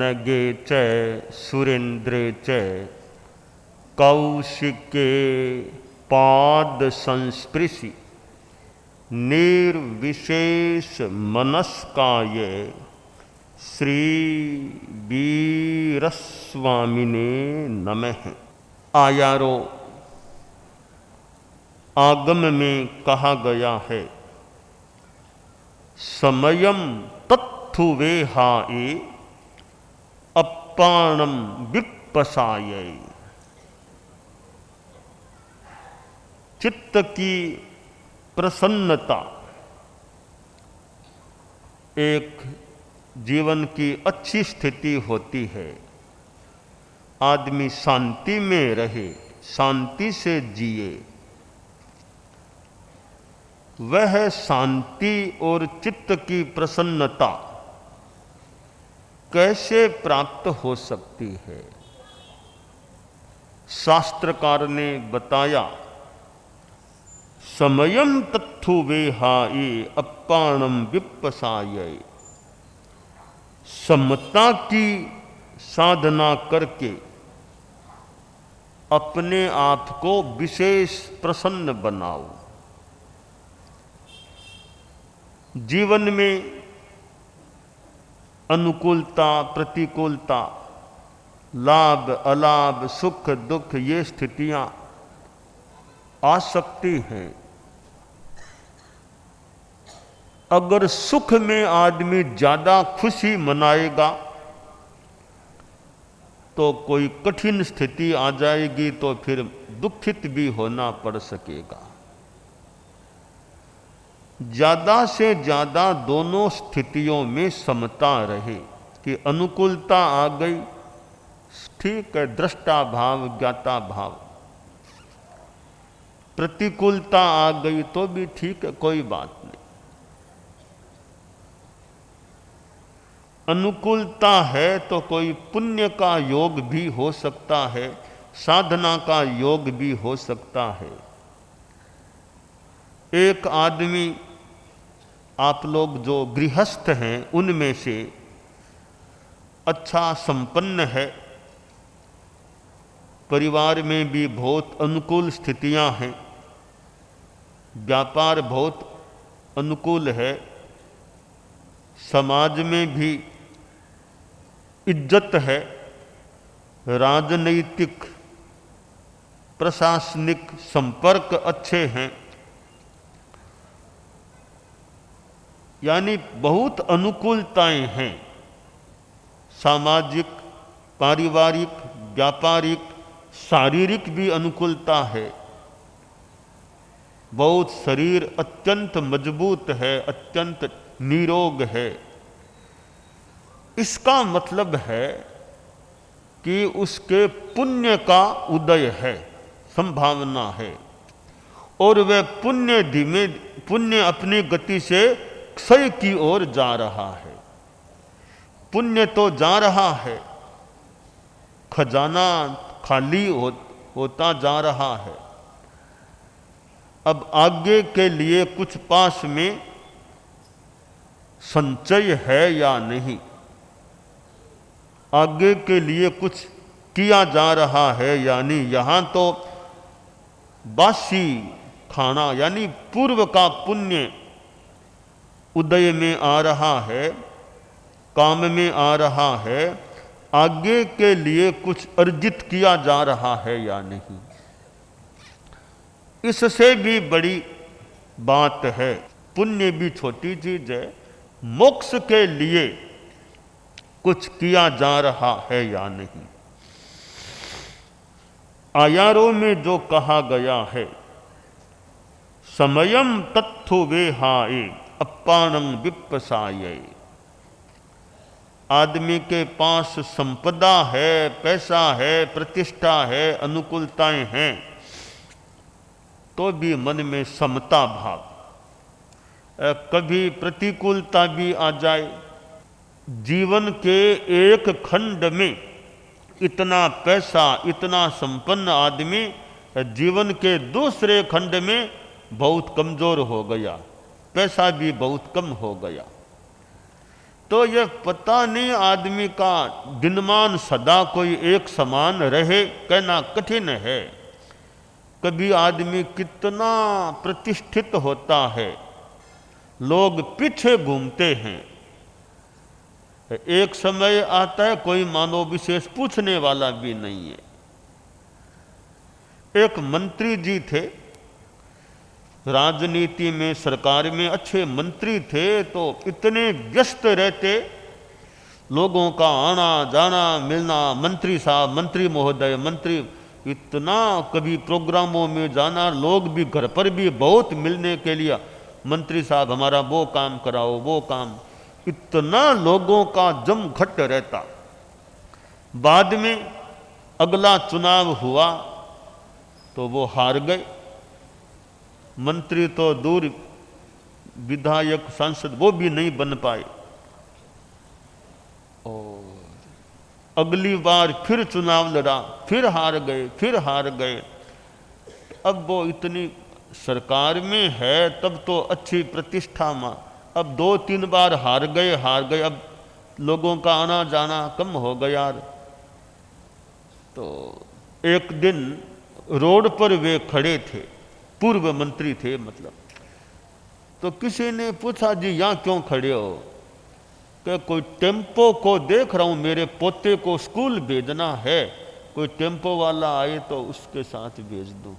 नगे च सुरेन्द्रे च कौशिके पाद संस्पृशि निर्विशेष मनस्काय श्री वीरस्वामिने नमः। आयारो आगम में कहा गया है, समयम तत्थु वेहाए अप्पाणम विप्पसाये। चित्त की प्रसन्नता एक जीवन की अच्छी स्थिति होती है। आदमी शांति में रहे, शांति से जिए। वह शांति और चित्त की प्रसन्नता कैसे प्राप्त हो सकती है? शास्त्रकार ने बताया, समयम तत्थु वेहाए अप्पाणम विप्पसाये। समता की साधना करके अपने आप को विशेष प्रसन्न बनाओ। जीवन में अनुकूलता प्रतिकूलता, लाभ अलाभ, सुख दुख, ये स्थितियां आ सकती हैं। अगर सुख में आदमी ज्यादा खुशी मनाएगा तो कोई कठिन स्थिति आ जाएगी तो फिर दुखित भी होना पड़ सकेगा। ज्यादा से ज्यादा दोनों स्थितियों में समता रहे कि अनुकूलता आ गई, ठीक है, दृष्टा भाव ज्ञाता भाव। प्रतिकूलता आ गई तो भी ठीक है, कोई बात नहीं। अनुकूलता है तो कोई पुण्य का योग भी हो सकता है, साधना का योग भी हो सकता है। एक आदमी, आप लोग जो गृहस्थ हैं उनमें से अच्छा संपन्न है, परिवार में भी बहुत अनुकूल स्थितियां हैं, व्यापार बहुत अनुकूल है, समाज में भी इज्जत है, राजनीतिक प्रशासनिक संपर्क अच्छे हैं, यानी बहुत अनुकूलताएं हैं। सामाजिक, पारिवारिक, व्यापारिक, शारीरिक भी अनुकूलता है। बहुत शरीर अत्यंत मजबूत है, अत्यंत निरोग है। इसका मतलब है कि उसके पुण्य का उदय है, संभावना है, और वह पुण्य अपनी गति से क्षय की ओर जा रहा है। पुण्य तो जा रहा है, खजाना खाली होता जा रहा है। अब आगे के लिए कुछ पास में संचय है या नहीं, आगे के लिए कुछ किया जा रहा है, यानी यहाँ तो बासी खाना, यानी पूर्व का पुण्य उदय में आ रहा है, काम में आ रहा है। आगे के लिए कुछ अर्जित किया जा रहा है या नहीं, इससे भी बड़ी बात है। पुण्य भी छोटी चीज है, मोक्ष के लिए कुछ किया जा रहा है या नहीं। आयारों में जो कहा गया है, समयम तत्थु वेहाए अप्पाणं विप्पसाये। आदमी के पास संपदा है, पैसा है, प्रतिष्ठा है, अनुकूलताएं हैं, तो भी मन में समता भाव, कभी प्रतिकूलता भी आ जाए। जीवन के एक खंड में इतना पैसा, इतना संपन्न आदमी जीवन के दूसरे खंड में बहुत कमजोर हो गया, पैसा भी बहुत कम हो गया। तो ये पता नहीं आदमी का दिनमान सदा कोई एक समान रहे, कहना कठिन है। कभी आदमी कितना प्रतिष्ठित होता है, लोग पीछे घूमते हैं। एक समय आता है कोई मानव विशेष पूछने वाला भी नहीं है। एक मंत्री जी थे, राजनीति में, सरकार में अच्छे मंत्री थे, तो इतने व्यस्त रहते, लोगों का आना जाना, मिलना, मंत्री साहब, मंत्री महोदय, मंत्री, इतना कभी प्रोग्रामों में जाना, लोग भी घर पर भी बहुत मिलने के लिए, मंत्री साहब हमारा वो काम कराओ, वो काम, इतना लोगों का जमघट रहता। बाद में अगला चुनाव हुआ तो वो हार गए। मंत्री तो दूर, विधायक, सांसद वो भी नहीं बन पाए। और अगली बार फिर चुनाव लड़ा, फिर हार गए, फिर हार गए। अब वो इतनी सरकार में है, तब तो अच्छी प्रतिष्ठा में, अब 2-3 बार हार गए, अब लोगों का आना जाना कम हो गया। तो एक दिन रोड पर वे खड़े थे, पूर्व मंत्री थे मतलब, तो किसी ने पूछा जी यहाँ क्यों खड़े हो? कि कोई टेम्पो को देख रहा हूँ, मेरे पोते को स्कूल भेजना है, कोई टेम्पो वाला आए तो उसके साथ भेज दूँ।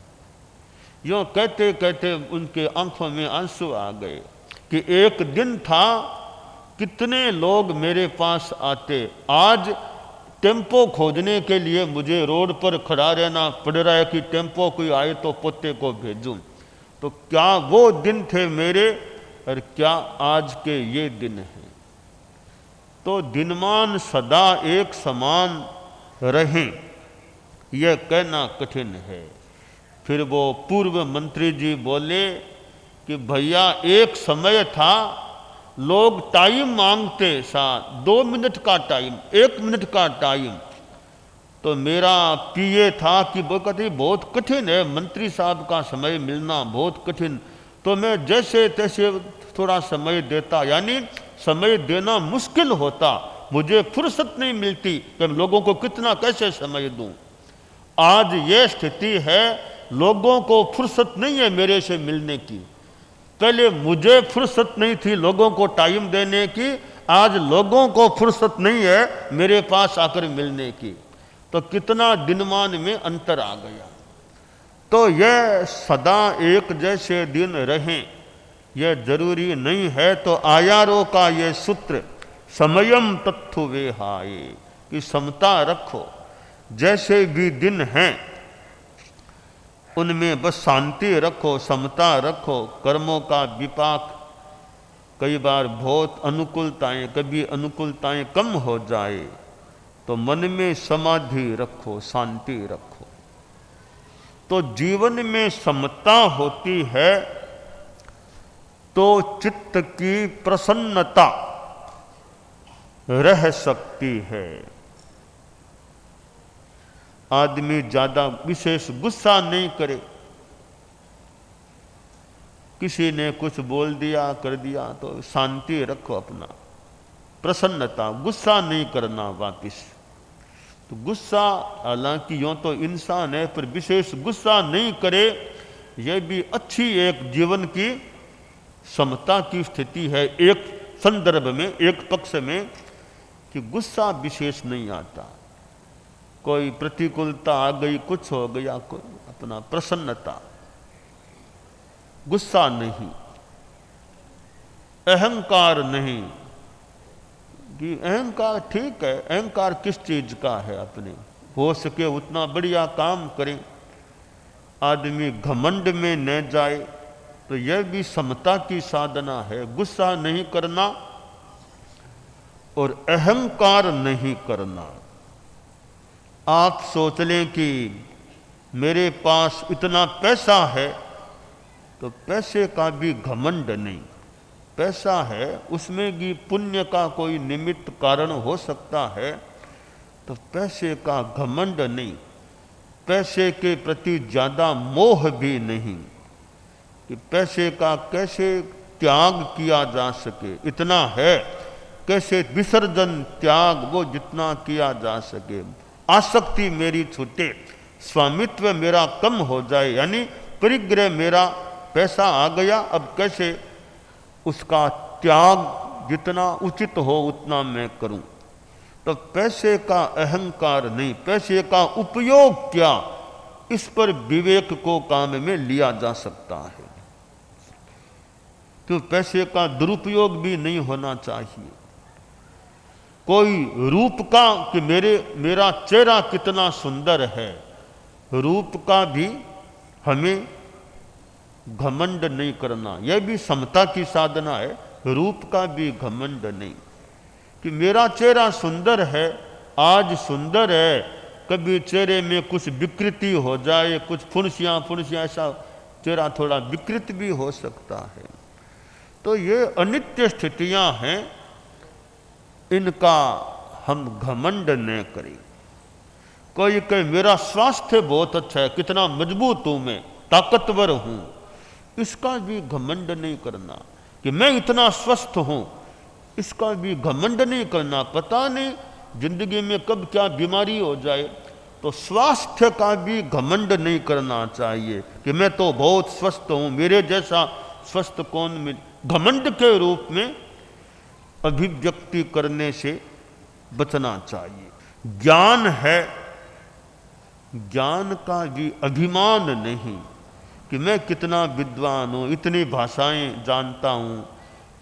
यूँ कहते कहते उनके आंखों में आंसू आ गए कि एक दिन था कितने लोग मेरे पास आते, आज टेम्पो खोजने के लिए मुझे रोड पर खड़ा रहना पड़ रहा है कि टेम्पो कोई आए तो पोते को भेजूं। तो क्या वो दिन थे मेरे, और क्या आज के ये दिन हैं? तो दिनमान सदा एक समान रहें, यह कहना कठिन है। फिर वो पूर्व मंत्री जी बोले कि भैया एक समय था, लोग टाइम मांगते, 2 मिनट का टाइम, 1 मिनट का टाइम, तो मेरा पीए था कि वो कहते बहुत कठिन है, मंत्री साहब का समय मिलना बहुत कठिन, तो मैं जैसे तैसे थोड़ा समय देता, यानी समय देना मुश्किल होता, मुझे फुर्सत नहीं मिलती कि लोगों को कितना कैसे समय दूं। आज ये स्थिति है, लोगों को फुर्सत नहीं है मेरे से मिलने की। पहले मुझे फुर्सत नहीं थी लोगों को टाइम देने की, आज लोगों को फुर्सत नहीं है मेरे पास आकर मिलने की। तो कितना दिनमान में अंतर आ गया। तो यह सदा एक जैसे दिन रहें, यह जरूरी नहीं है। तो आयारों का यह सूत्र समयम तत्थु वेहाय, कि समता रखो, जैसे भी दिन हैं उनमें बस शांति रखो, समता रखो। कर्मों का विपाक, कई बार बहुत अनुकूलताएं, कभी अनुकूलताएं कम हो जाए तो मन में समाधि रखो, शांति रखो। तो जीवन में समता होती है तो चित्त की प्रसन्नता रह सकती है। आदमी ज्यादा विशेष गुस्सा नहीं करे, किसी ने कुछ बोल दिया कर दिया तो शांति रखो, अपना प्रसन्नता, गुस्सा नहीं करना वापिस। तो गुस्सा, हालांकि यूँ तो इंसान है, पर विशेष गुस्सा नहीं करे, यह भी अच्छी एक जीवन की समता की स्थिति है। एक संदर्भ में, एक पक्ष में, कि गुस्सा विशेष नहीं आता, कोई प्रतिकूलता आ गई, कुछ हो गया, कोई अपना प्रसन्नता, गुस्सा नहीं, अहंकार नहीं। कि अहंकार ठीक है, अहंकार किस चीज का है? अपने हो सके उतना बढ़िया काम करें, आदमी घमंड में न जाए, तो यह भी समता की साधना है। गुस्सा नहीं करना और अहंकार नहीं करना। आप सोच लें कि मेरे पास इतना पैसा है, तो पैसे का भी घमंड नहीं, पैसा है उसमें भी पुण्य का कोई निमित्त कारण हो सकता है, तो पैसे का घमंड नहीं, पैसे के प्रति ज़्यादा मोह भी नहीं कि पैसे का कैसे त्याग किया जा सके। इतना है कैसे विसर्जन त्याग वो जितना किया जा सके, आसक्ति मेरी छूटे, स्वामित्व मेरा कम हो जाए, यानी परिग्रह मेरा पैसा आ गया, अब कैसे उसका त्याग जितना उचित हो उतना मैं करूं। तो पैसे का अहंकार नहीं, पैसे का उपयोग क्या, इस पर विवेक को काम में लिया जा सकता है। तो पैसे का दुरुपयोग भी नहीं होना चाहिए। कोई रूप का कि मेरा चेहरा कितना सुंदर है, रूप का भी हमें घमंड नहीं करना, यह भी समता की साधना है। रूप का भी घमंड नहीं कि मेरा चेहरा सुंदर है, आज सुंदर है, कभी चेहरे में कुछ विकृति हो जाए, कुछ फुंसियाँ ऐसा चेहरा थोड़ा विकृत भी हो सकता है। तो ये अनित्य स्थितियां हैं, इनका हम घमंड न करें। कोई कहे मेरा स्वास्थ्य बहुत अच्छा है, कितना मजबूत हूं मैं, ताकतवर हूं, इसका भी घमंड नहीं करना कि मैं इतना स्वस्थ हूं, इसका भी घमंड नहीं करना। पता नहीं जिंदगी में कब क्या बीमारी हो जाए, तो स्वास्थ्य का भी घमंड नहीं करना चाहिए कि मैं तो बहुत स्वस्थ हूं, मेरे जैसा स्वस्थ कौन मिल। घमंड के रूप में अभिव्यक्ति करने से बचना चाहिए। ज्ञान है, ज्ञान का भी अभिमान नहीं कि मैं कितना विद्वान हूँ, इतनी भाषाएं जानता हूँ,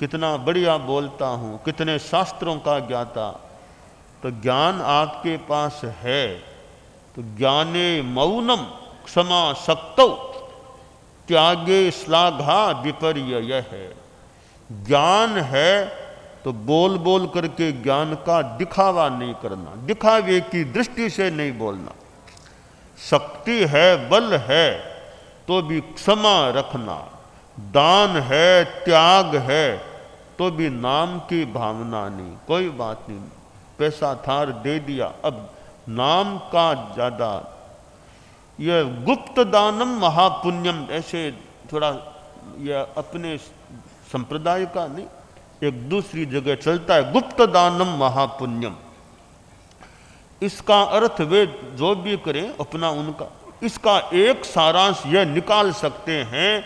कितना बढ़िया बोलता हूँ, कितने शास्त्रों का ज्ञाता। तो ज्ञान आपके पास है तो ज्ञाने मौनम क्षमा शक्तौ त्यागे श्लाघा विपर्यय है। ज्ञान है तो बोल बोल करके ज्ञान का दिखावा नहीं करना, दिखावे की दृष्टि से नहीं बोलना। शक्ति है, बल है तो भी क्षमा रखना, दान है, त्याग है तो भी नाम की भावना नहीं। कोई बात नहीं, पैसा थार दे दिया, अब नाम का ज्यादा। यह गुप्त दानम महापुण्यम, ऐसे थोड़ा यह अपने संप्रदाय का नहीं, एक दूसरी जगह चलता है, गुप्त दानम महापुण्यम। इसका अर्थ वे जो भी करें अपना उनका, इसका एक सारांश यह निकाल सकते हैं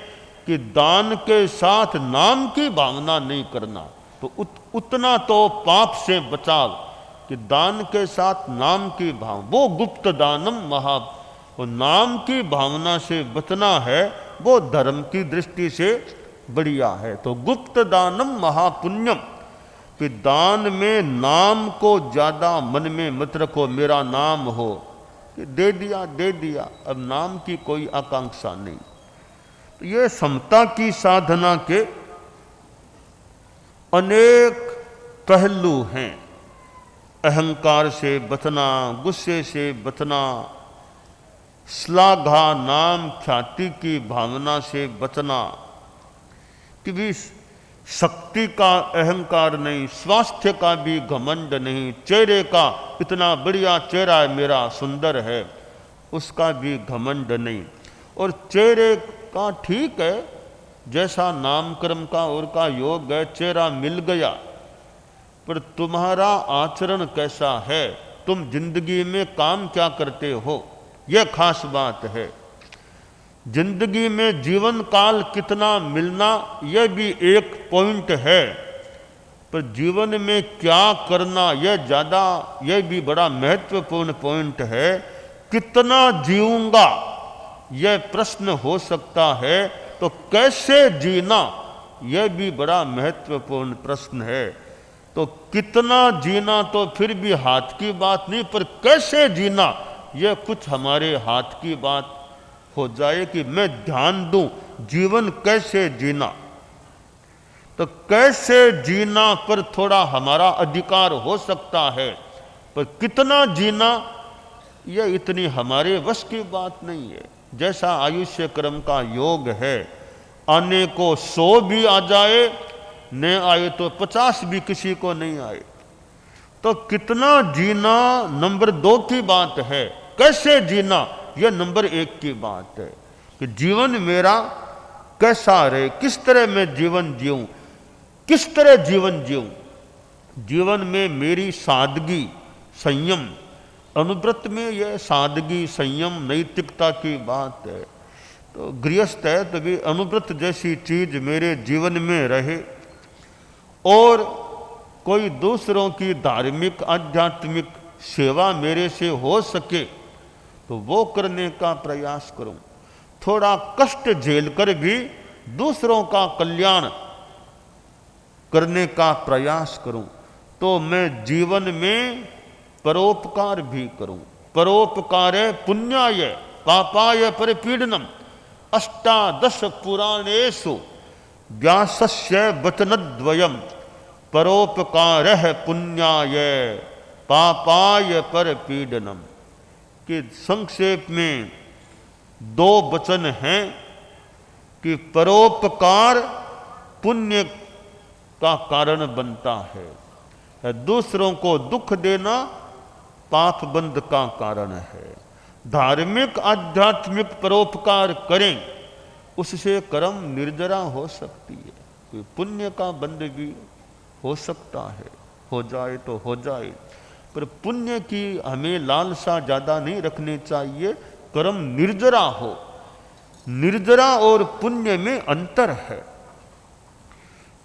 कि दान के साथ नाम की भावना नहीं करना, तो उतना तो पाप से बचाव कि दान के साथ नाम की भाव, वो गुप्त दानम महा, वो नाम की भावना से बचना है, वो धर्म की दृष्टि से बढ़िया है। तो गुप्त दानम महापुण्यम, कि दान में नाम को ज्यादा मन में मत रखो, मेरा नाम हो कि दे दिया, अब नाम की कोई आकांक्षा नहीं। तो ये समता की साधना के अनेक पहलू हैं। अहंकार से बचना, गुस्से से बचना, श्लाघा नाम ख्याति की भावना से बचना, कि भी शक्ति का अहंकार नहीं, स्वास्थ्य का भी घमंड नहीं, चेहरे का इतना बढ़िया चेहरा है मेरा, सुंदर है, उसका भी घमंड नहीं। और चेहरे का ठीक है, जैसा नामकर्म का और का योग है, चेहरा मिल गया, पर तुम्हारा आचरण कैसा है, तुम जिंदगी में काम क्या करते हो, यह खास बात है। जिंदगी में जीवन काल कितना मिलना, यह भी एक पॉइंट है, पर जीवन में क्या करना यह ज़्यादा, यह भी बड़ा महत्वपूर्ण पॉइंट है। कितना जीऊंगा यह प्रश्न हो सकता है, तो कैसे जीना यह भी बड़ा महत्वपूर्ण प्रश्न है। तो कितना जीना तो फिर भी हाथ की बात नहीं, पर कैसे जीना यह कुछ हमारे हाथ की बात हो जाए कि मैं ध्यान दूं जीवन कैसे जीना। तो कैसे जीना पर थोड़ा हमारा अधिकार हो सकता है, पर कितना जीना यह इतनी हमारे वश की बात नहीं है। जैसा आयुष्य क्रम का योग है, आने को 100 भी आ जाए, न आए तो 50 भी किसी को नहीं आए। तो कितना जीना नंबर 2 की बात है, कैसे जीना यह नंबर 1 की बात है कि जीवन मेरा कैसा रहे, किस तरह मैं जीवन जीऊं, किस तरह जीवन जीऊं। जीवन में मेरी सादगी, संयम, अनुव्रत में यह सादगी, संयम, नैतिकता की बात है। तो गृहस्थ है तो भी अनुव्रत जैसी चीज मेरे जीवन में रहे और कोई दूसरों की धार्मिक आध्यात्मिक सेवा मेरे से हो सके तो वो करने का प्रयास करूं। थोड़ा कष्ट झेल कर भी दूसरों का कल्याण करने का प्रयास करूं तो मैं जीवन में परोपकार भी करूं। परोपकार पुण्याय पापाय परिपीडनम, अष्टादश पुराणेषु व्यासस्य वचनद्वयम् परोपकारः पुण्याय पापाय परपीडनम। कि संक्षेप में दो वचन हैं कि परोपकार पुण्य का कारण बनता है, दूसरों को दुख देना पाप बंध का कारण है। धार्मिक आध्यात्मिक परोपकार करें उससे कर्म निर्जरा हो सकती है, कोई पुण्य का बंध भी हो सकता है, हो जाए तो हो जाए, पर पुण्य की हमें लालसा ज्यादा नहीं रखनी चाहिए। कर्म निर्जरा हो। निर्जरा और पुण्य में अंतर है।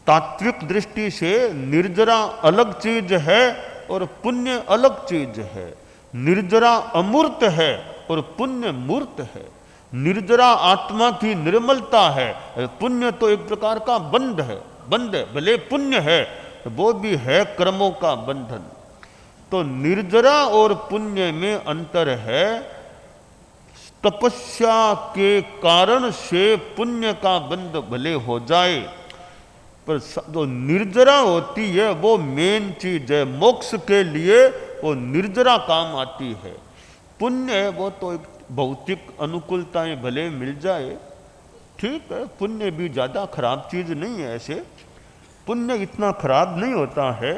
तात्विक दृष्टि से निर्जरा अलग चीज है और पुण्य अलग चीज है। निर्जरा अमूर्त है और पुण्य मूर्त है। निर्जरा आत्मा की निर्मलता है, पुण्य तो एक प्रकार का बंध है। बंध भले पुण्य है वो भी है कर्मों का बंधन। तो निर्जरा और पुण्य में अंतर है। तपस्या के कारण से पुण्य का बंध भले हो जाए पर जो निर्जरा होती है वो मेन चीज है। मोक्ष के लिए वो निर्जरा काम आती है। पुण्य है वो तो एक भौतिक अनुकूलताएं भले मिल जाए, ठीक है, पुण्य भी ज्यादा खराब चीज नहीं है। ऐसे पुण्य इतना खराब नहीं होता है।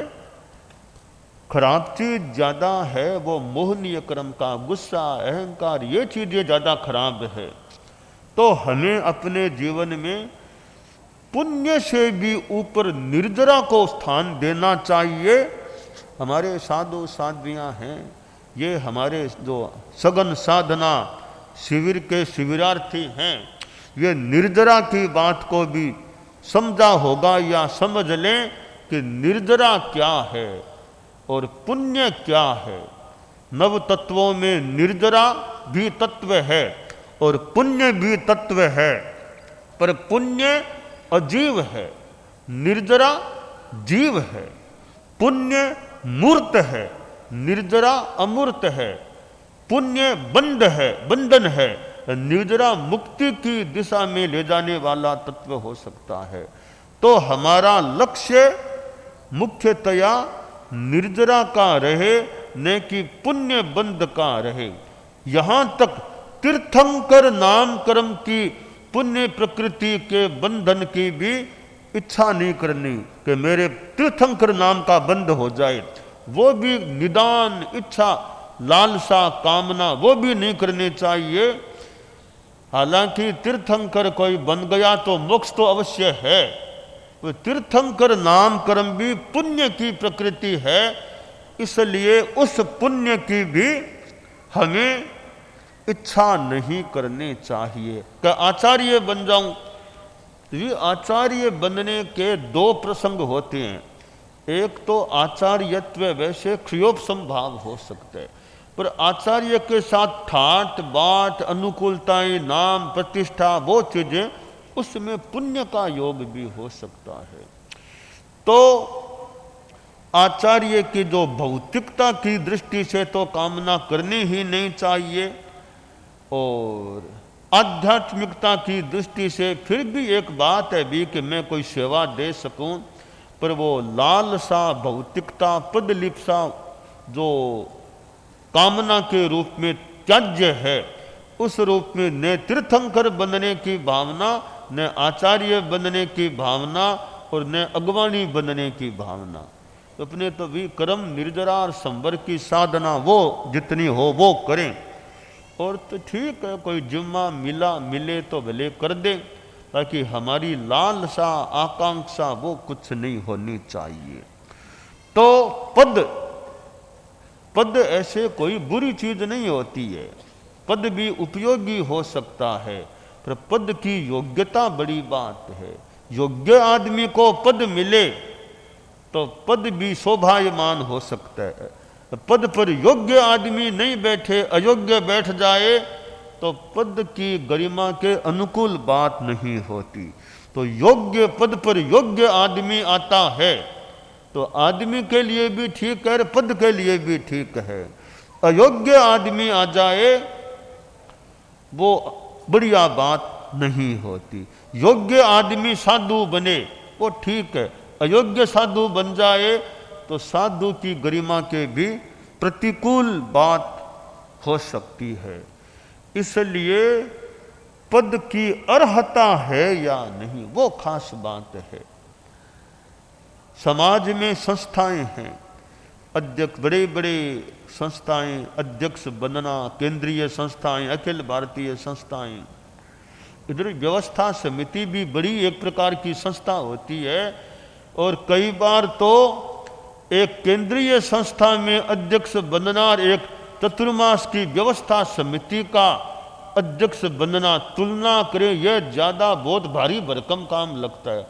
खराब चीज ज्यादा है वो मोहनीय कर्म का गुस्सा, अहंकार, ये चीजें ज्यादा खराब है। तो हमें अपने जीवन में पुण्य से भी ऊपर निर्जरा को स्थान देना चाहिए। हमारे साधु साध्वियां हैं, ये हमारे जो सघन साधना शिविर के शिविरार्थी हैं, ये निर्जरा की बात को भी समझा होगा या समझ लें कि निर्जरा क्या है और पुण्य क्या है। नव तत्वों में निर्जरा भी तत्व है और पुण्य भी तत्व है, पर पुण्य अजीव है, निर्जरा जीव है। पुण्य मूर्त है, निर्जरा अमूर्त है। पुण्य बंध है, बंधन है, निर्जरा मुक्ति की दिशा में ले जाने वाला तत्व हो सकता है। तो हमारा लक्ष्य मुख्यतया निर्जरा का रहे, न कि पुण्य बंध का रहे। यहां तक तीर्थंकर नाम कर्म की पुण्य प्रकृति के बंधन की भी इच्छा नहीं करनी कि मेरे तीर्थंकर नाम का बंध हो जाए। वो भी निदान इच्छा, लालसा, कामना वो भी नहीं करनी चाहिए। हालांकि तीर्थंकर कोई बन गया तो मोक्ष तो अवश्य है। वो तीर्थंकर नाम कर्म भी पुण्य की प्रकृति है, इसलिए उस पुण्य की भी हमें इच्छा नहीं करनी चाहिए कि आचार्य बन जाऊं। ये आचार्य बनने के दो प्रसंग होते हैं। एक तो आचार्यत्व वैसे क्षयोपम भाव हो सकते हैं, पर आचार्य के साथ ठाट बाट, अनुकूलताएं, नाम, प्रतिष्ठा, वो चीजें, उसमें पुण्य का योग भी हो सकता है। तो आचार्य की जो भौतिकता की दृष्टि से तो कामना करनी ही नहीं चाहिए, और आध्यात्मिकता की दृष्टि से फिर भी एक बात है भी कि मैं कोई सेवा दे सकूं, पर वो लालसा, भौतिकता, पदलिप्सा जो कामना के रूप में त्याज्य है, उस रूप में न तीर्थंकर बनने की भावना, न आचार्य बनने की भावना और न अगवानी बनने की भावना। अपने तो भी कर्म निर्जरा और संवर की साधना वो जितनी हो वो करें, और तो ठीक है कोई जिम्मा मिले तो भले कर दे, ताकि हमारी लालसा, आकांक्षा वो कुछ नहीं होनी चाहिए। तो पद पद ऐसे कोई बुरी चीज नहीं होती है, पद भी उपयोगी हो सकता है, पर पद की योग्यता बड़ी बात है। योग्य आदमी को पद मिले तो पद भी शोभायमान हो सकता है। पद पर योग्य आदमी नहीं बैठे, अयोग्य बैठ जाए तो पद की गरिमा के अनुकूल बात नहीं होती। तो योग्य पद पर योग्य आदमी आता है तो आदमी के लिए भी ठीक है, पद के लिए भी ठीक है। अयोग्य आदमी आ जाए वो बढ़िया बात नहीं होती। योग्य आदमी साधु बने वो ठीक है, अयोग्य साधु बन जाए तो साधु की गरिमा के भी प्रतिकूल बात हो सकती है। इसलिए पद की अर्हता है या नहीं वो खास बात है। समाज में संस्थाएं हैं, अध्यक्ष, बड़े बड़े संस्थाएं, अध्यक्ष बनना, केंद्रीय संस्थाएं, अखिल भारतीय संस्थाएं, इधर व्यवस्था समिति भी बड़ी एक प्रकार की संस्था होती है। और कई बार तो एक केंद्रीय संस्था में अध्यक्ष बनना और एक चतुर्मास की व्यवस्था समिति का अध्यक्ष बनना, तुलना करें, यह ज़्यादा बहुत भारी भरकम काम लगता है।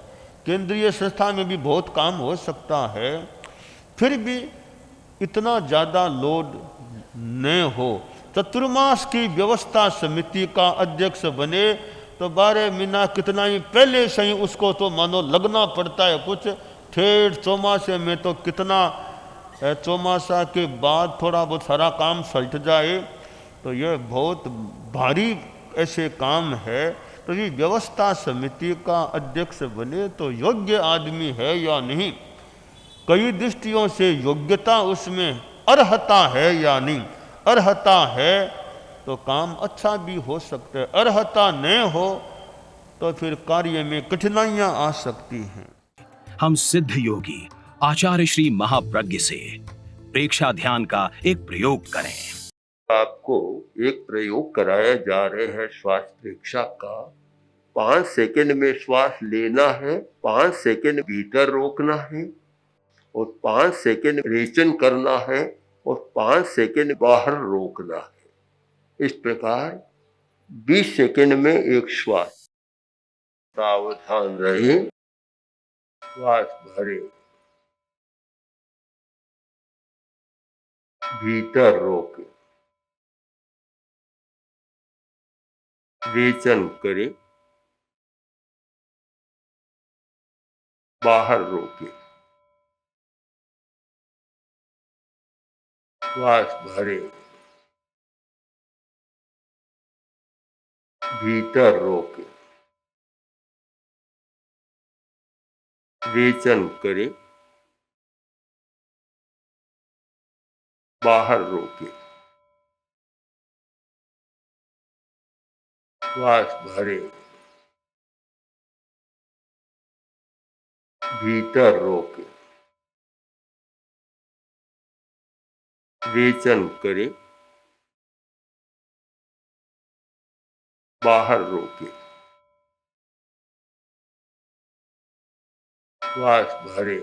केंद्रीय संस्था में भी बहुत काम हो सकता है, फिर भी इतना ज़्यादा लोड न हो। चतुर्मास की व्यवस्था समिति का अध्यक्ष बने तो 12 महीना कितना ही पहले से ही उसको तो मानो लगना पड़ता है कुछ। ठेठ चौमासे में तो कितना, चौमासा के बाद थोड़ा बहुत सारा काम सलट जाए तो यह बहुत भारी ऐसे काम है। तो ये व्यवस्था समिति का अध्यक्ष बने तो योग्य आदमी है या नहीं, कई दृष्टियों से योग्यता उसमें, अर्हता है या नहीं। अर्हता है तो काम अच्छा भी हो सकता है, अर्हता न हो तो फिर कार्य में कठिनाइयां आ सकती हैं। हम सिद्ध योगी आचार्य श्री महाप्रज्ञ से प्रेक्षा ध्यान का एक प्रयोग करें। आपको एक प्रयोग कराया जा रहे हैं श्वास प्रेक्षा का। 5 सेकंड में श्वास लेना है, 5 सेकंड भीतर रोकना है और 5 सेकंड रेचन करना है और 5 सेकंड बाहर रोकना है। इस प्रकार 20 सेकंड में एक श्वास। सावधान रहे, श्वास भरे, भीतर रोके, रेचन करे, बाहर रोके, श्वास भरे, भीतर रोके, रेचन करे, बाहर रोके, श्वास भरे, भीतर रोके, रेचन करे, बाहर रोके, श्वास भरे,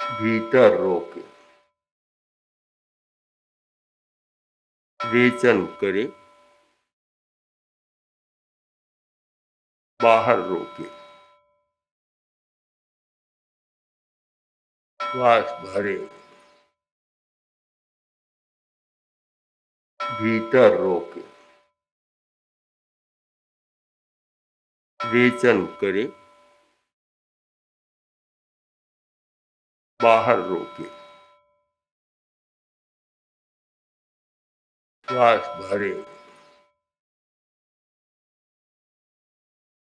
भीतर रोके, रेचन करे, बाहर रोके, श्वास भरे, भीतर रोके, रेचन करे, बाहर रोके, श्वास भरे,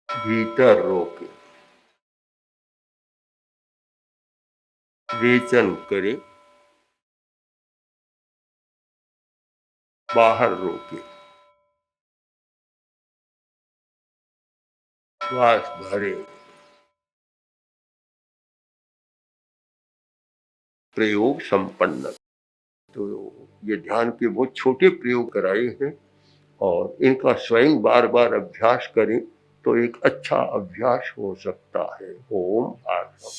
भीतर रोके, रेचन करे, बाहर रोके, श्वास भरे। प्रयोग संपन्न। तो ये ध्यान के बहुत छोटे प्रयोग कराए हैं और इनका स्वयं बार बार अभ्यास करें तो एक अच्छा अभ्यास हो सकता है। ओम आत्मा।